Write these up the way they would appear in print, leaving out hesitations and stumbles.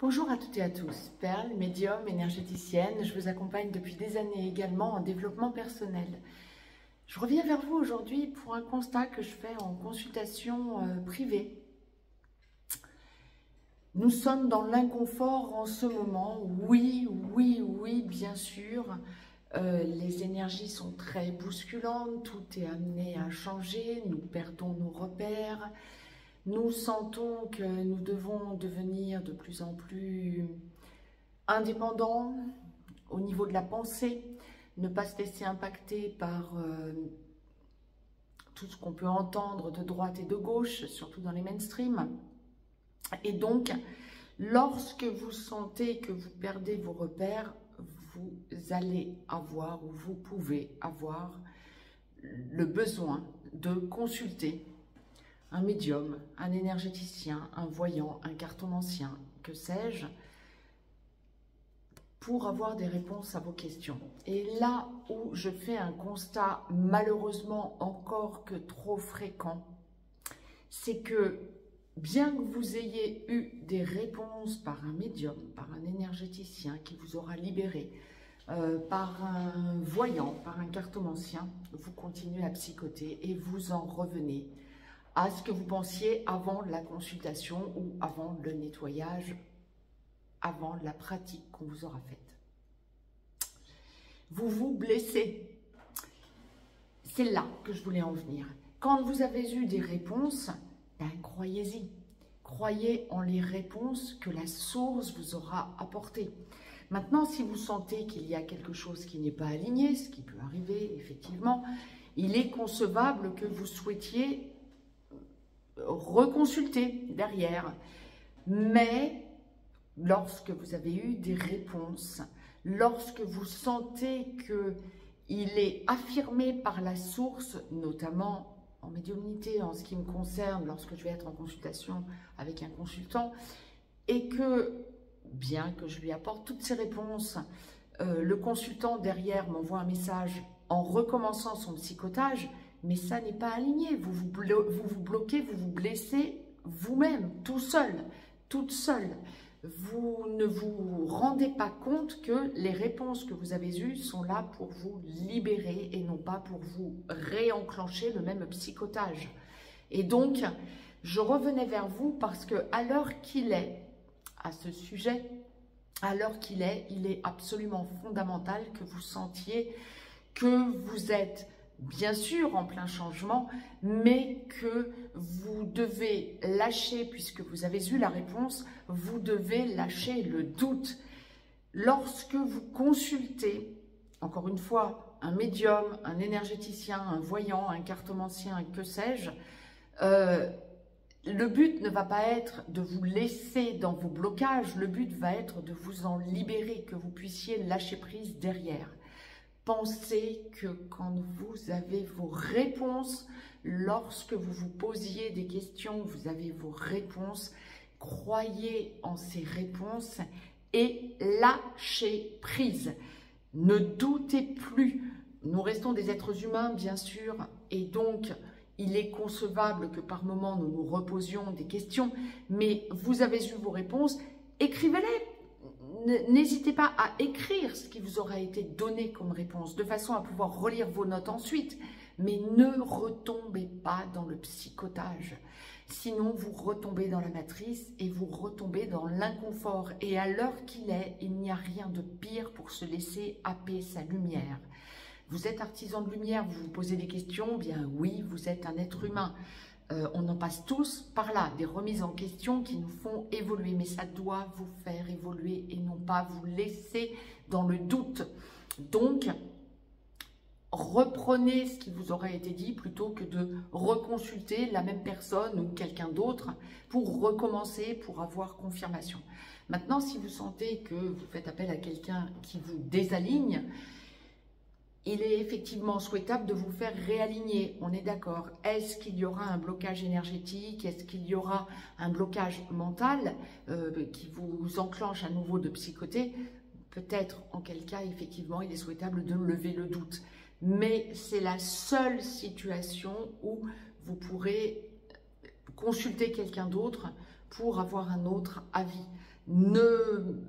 Bonjour à toutes et à tous, Perle, médium, énergéticienne, je vous accompagne depuis des années également en développement personnel. Je reviens vers vous aujourd'hui pour un constat que je fais en consultation privée. Nous sommes dans l'inconfort en ce moment, oui, bien sûr. Les énergies sont très bousculantes, tout est amené à changer, nous perdons nos repères. Nous sentons que nous devons devenir de plus en plus indépendants au niveau de la pensée, ne pas se laisser impacter par tout ce qu'on peut entendre de droite et de gauche, surtout dans les mainstreams. Et donc, lorsque vous sentez que vous perdez vos repères, vous allez avoir ou vous pouvez avoir le besoin de consulter un médium, un énergéticien, un voyant, un cartomancien, que sais-je, pour avoir des réponses à vos questions. Et là où je fais un constat malheureusement encore que trop fréquent, c'est que bien que vous ayez eu des réponses par un médium, par un énergéticien qui vous aura libéré, par un voyant, par un cartomancien, vous continuez à psychoter et vous en revenez à ce que vous pensiez avant la consultation ou avant le nettoyage, avant la pratique qu'on vous aura faite. Vous vous blessez. C'est là que je voulais en venir. Quand vous avez eu des réponses, ben, croyez-y. Croyez en les réponses que la source vous aura apportées. Maintenant, si vous sentez qu'il y a quelque chose qui n'est pas aligné, ce qui peut arriver effectivement, il est concevable que vous souhaitiez reconsulter derrière. Mais lorsque vous avez eu des réponses, lorsque vous sentez qu'il est affirmé par la source, notamment en médiumnité, en ce qui me concerne, lorsque je vais être en consultation avec un consultant, et que, bien que je lui apporte toutes ces réponses, le consultant derrière m'envoie un message en recommençant son psychotage, mais ça n'est pas aligné, vous vous bloquez, vous vous blessez vous-même, tout seul, toute seule. Vous ne vous rendez pas compte que les réponses que vous avez eues sont là pour vous libérer et non pas pour vous réenclencher le même psychotage. Et donc, je revenais vers vous parce que à l'heure qu'il est, à ce sujet, à l'heure qu'il est, il est absolument fondamental que vous sentiez que vous êtes bien sûr en plein changement, mais que vous devez lâcher, puisque vous avez eu la réponse, vous devez lâcher le doute. Lorsque vous consultez, encore une fois, un médium, un énergéticien, un voyant, un cartomancien, que sais-je, le but ne va pas être de vous laisser dans vos blocages, le but va être de vous en libérer, que vous puissiez lâcher prise derrière. Pensez que quand vous avez vos réponses, lorsque vous vous posiez des questions, vous avez vos réponses, croyez en ces réponses et lâchez prise. Ne doutez plus. Nous restons des êtres humains, bien sûr, et donc il est concevable que par moments nous nous reposions des questions, mais vous avez eu vos réponses, écrivez-les. N'hésitez pas à écrire ce qui vous aura été donné comme réponse, de façon à pouvoir relire vos notes ensuite. Mais ne retombez pas dans le psychotage. Sinon, vous retombez dans la matrice et vous retombez dans l'inconfort. Et à l'heure qu'il est, il n'y a rien de pire pour se laisser happer sa lumière. Vous êtes artisan de lumière, vous vous posez des questions, bien oui, vous êtes un être humain. On en passe tous par là, des remises en question qui nous font évoluer, mais ça doit vous faire évoluer et non pas vous laisser dans le doute. Donc, reprenez ce qui vous aura été dit plutôt que de reconsulter la même personne ou quelqu'un d'autre pour recommencer, pour avoir confirmation. Maintenant, si vous sentez que vous faites appel à quelqu'un qui vous désaligne, il est effectivement souhaitable de vous faire réaligner, on est d'accord. Est-ce qu'il y aura un blocage énergétique? Est-ce qu'il y aura un blocage mental qui vous enclenche à nouveau de psychoter? Peut-être, en quel cas, effectivement, il est souhaitable de lever le doute. Mais c'est la seule situation où vous pourrez consulter quelqu'un d'autre pour avoir un autre avis. ne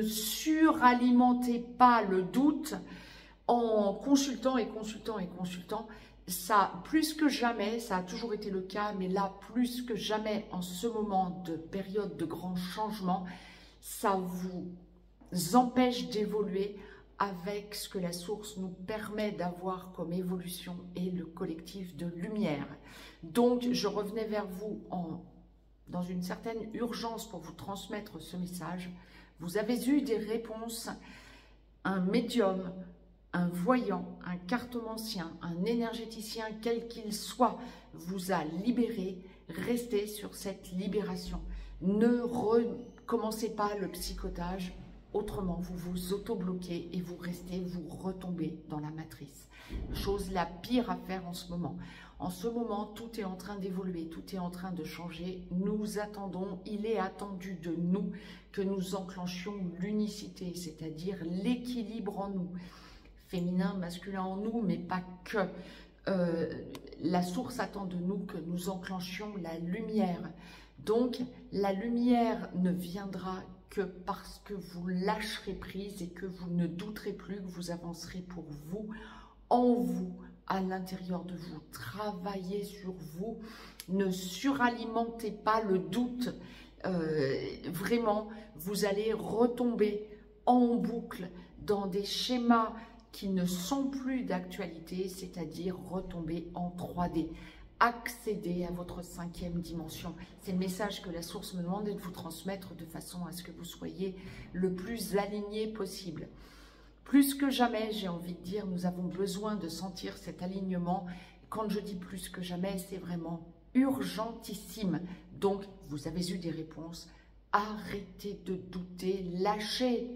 suralimentez pas le doute en consultant et consultant et consultant. Ça, plus que jamais, ça a toujours été le cas, mais là, plus que jamais, en ce moment de période de grand changement, ça vous empêche d'évoluer avec ce que la source nous permet d'avoir comme évolution et le collectif de lumière. Donc, je revenais vers vous dans une certaine urgence pour vous transmettre ce message. Vous avez eu des réponses, un médium, un voyant, un cartomancien, un énergéticien, quel qu'il soit, vous a libéré. Restez sur cette libération. Ne recommencez pas le psychotage, autrement vous vous auto-bloquez et vous retombez dans la matrice. Chose la pire à faire en ce moment. En ce moment, tout est en train d'évoluer, tout est en train de changer. Nous attendons, il est attendu de nous que nous enclenchions l'unicité, c'est-à-dire l'équilibre en nous. Féminin, masculin en nous, mais pas que. La source attend de nous que nous enclenchions la lumière. Donc, la lumière ne viendra que parce que vous lâcherez prise et que vous ne douterez plus, que vous avancerez pour vous, en vous, à l'intérieur de vous. Travaillez sur vous. Ne suralimentez pas le doute. Vraiment, vous allez retomber en boucle dans des schémas qui ne sont plus d'actualité, c'est-à-dire retomber en 3D. Accéder à votre 5e dimension. C'est le message que la source me demande de vous transmettre de façon à ce que vous soyez le plus aligné possible. Plus que jamais, j'ai envie de dire, nous avons besoin de sentir cet alignement. Quand je dis plus que jamais, c'est vraiment urgentissime. Donc, vous avez eu des réponses. Arrêtez de douter, lâchez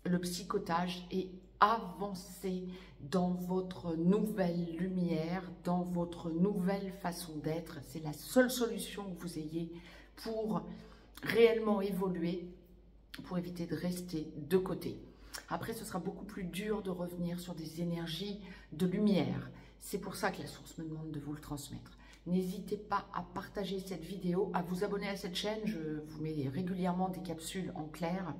le psychotage et avancez dans votre nouvelle lumière, dans votre nouvelle façon d'être. C'est la seule solution que vous ayez pour réellement évoluer, pour éviter de rester de côté. Après, ce sera beaucoup plus dur de revenir sur des énergies de lumière. C'est pour ça que la source me demande de vous le transmettre. N'hésitez pas à partager cette vidéo, à vous abonner à cette chaîne. Je vous mets régulièrement des capsules en clair.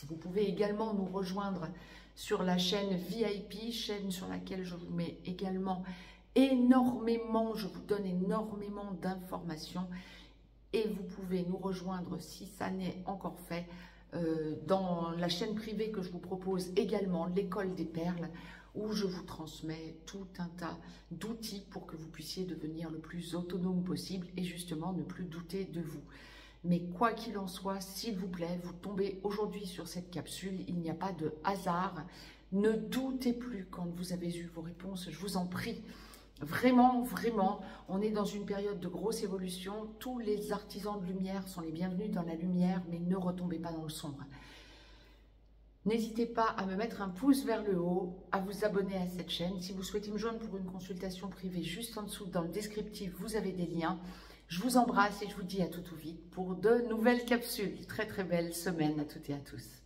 Vous pouvez également nous rejoindre sur la chaîne VIP, chaîne sur laquelle je vous mets également énormément, je vous donne énormément d'informations. Et vous pouvez nous rejoindre, si ça n'est encore fait, dans la chaîne privée que je vous propose également, l'école des perles, où je vous transmets tout un tas d'outils pour que vous puissiez devenir le plus autonome possible et justement ne plus douter de vous. Mais quoi qu'il en soit, s'il vous plaît, vous tombez aujourd'hui sur cette capsule, il n'y a pas de hasard. Ne doutez plus quand vous avez eu vos réponses, je vous en prie. Vraiment, vraiment, on est dans une période de grosse évolution. Tous les artisans de lumière sont les bienvenus dans la lumière, mais ne retombez pas dans le sombre. N'hésitez pas à me mettre un pouce vers le haut, à vous abonner à cette chaîne. Si vous souhaitez me joindre pour une consultation privée, juste en dessous, dans le descriptif, vous avez des liens. Je vous embrasse et je vous dis à tout vite pour de nouvelles capsules. Très très belle semaine à toutes et à tous.